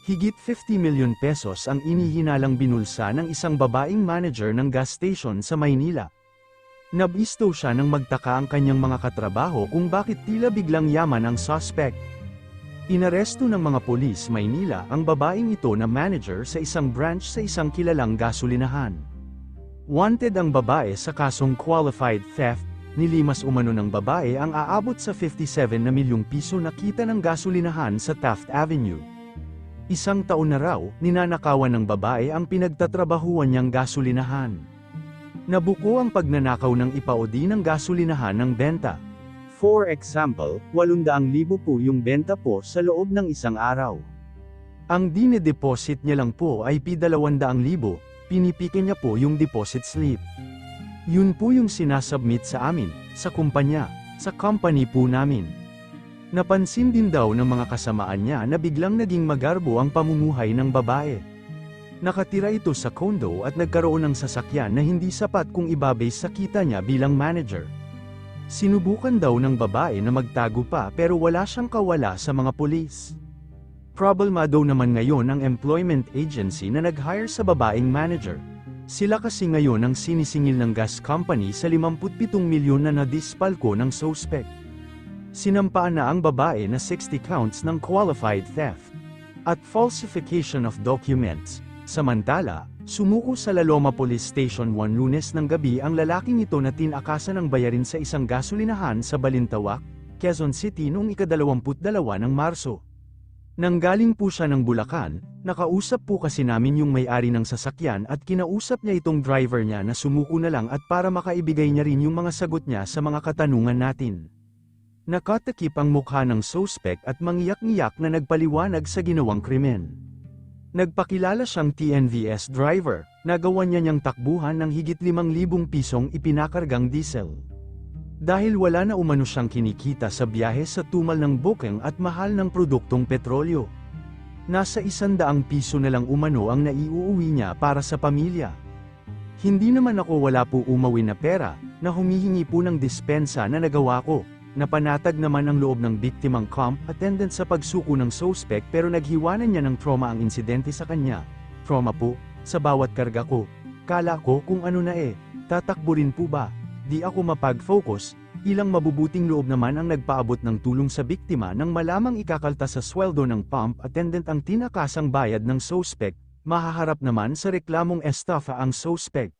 Higit 50 milyon pesos ang inihinalang binulsa ng isang babaeng manager ng gas station sa Maynila. Nabisto siya nang magtaka ang kanyang mga katrabaho kung bakit tila biglang yaman ang suspect. Inaresto ng mga pulis Maynila ang babaeng ito na manager sa isang branch sa isang kilalang gasolinahan. Wanted ang babae sa kasong qualified theft. Nilimas umano ng babae ang aabot sa 57 na milyong piso na kita ng gasolinahan sa Taft Avenue. Isang taon na raw, ninanakawan ng babae ang pinagtatrabahuan niyang gasolinahan. Nabuko ang pagnanakaw ng ipaodi ng gasolinahan ng benta. For example, 800,000 po yung benta po sa loob ng isang araw. Ang dinedeposit niya lang po ay P200,000, pinipike niya po yung deposit slip. Yun po yung sinasubmit sa amin, sa kumpanya, sa company po namin. Napansin din daw ng mga kasamaan niya na biglang naging magarbo ang pamumuhay ng babae. Nakatira ito sa condo at nagkaroon ng sasakyan na hindi sapat kung ibabase sa kita niya bilang manager. Sinubukan daw ng babae na magtago pa pero wala siyang kawala sa mga pulis. Problema daw naman ngayon ang employment agency na nag-hire sa babaeng manager. Sila kasi ngayon ang sinisingil ng gas company sa 57 milyon na nadispalko ng suspect. Sinampaan na ang babae na 60 counts ng qualified theft at falsification of documents. Samantala, sumuko sa La Loma Police Station 1 Lunes ng gabi ang lalaking ito na tinakasan ng bayarin sa isang gasolinahan sa Balintawak, Quezon City noong ika-22 ng Marso. Nanggaling po siya ng Bulacan, nakausap po kasi namin yung may-ari ng sasakyan at kinausap niya itong driver niya na sumuko na lang at para makaibigay niya rin yung mga sagot niya sa mga katanungan natin. Nakatakip ang mukha ng suspect at mangiyak-ngiyak na nagpaliwanag sa ginawang krimen. Nagpakilala siyang TNVS driver, nagawa niyang takbuhan ng higit 5,000 pisong ipinakargang diesel. Dahil wala na umano siyang kinikita sa biyahe sa tumal ng booking at mahal ng produktong petrolyo. Nasa 100 piso na lang umano ang naiuuwi niya para sa pamilya. Hindi naman ako wala po umawin na pera, na humihingi po ng dispensa na nagawa ko. Napanatag naman ang loob ng biktimang comp attendant sa pagsuko ng suspect pero naghiwanan niya ng trauma ang insidente sa kanya. Trauma po, sa bawat karga ko. Kala ko kung ano na tatakbo rin po ba? Di ako mapag-focus, ilang mabubuting loob naman ang nagpaabot ng tulong sa biktima nang malamang ikakalta sa sweldo ng pump attendant ang tinakasang bayad ng suspect, mahaharap naman sa reklamong estafa ang suspect.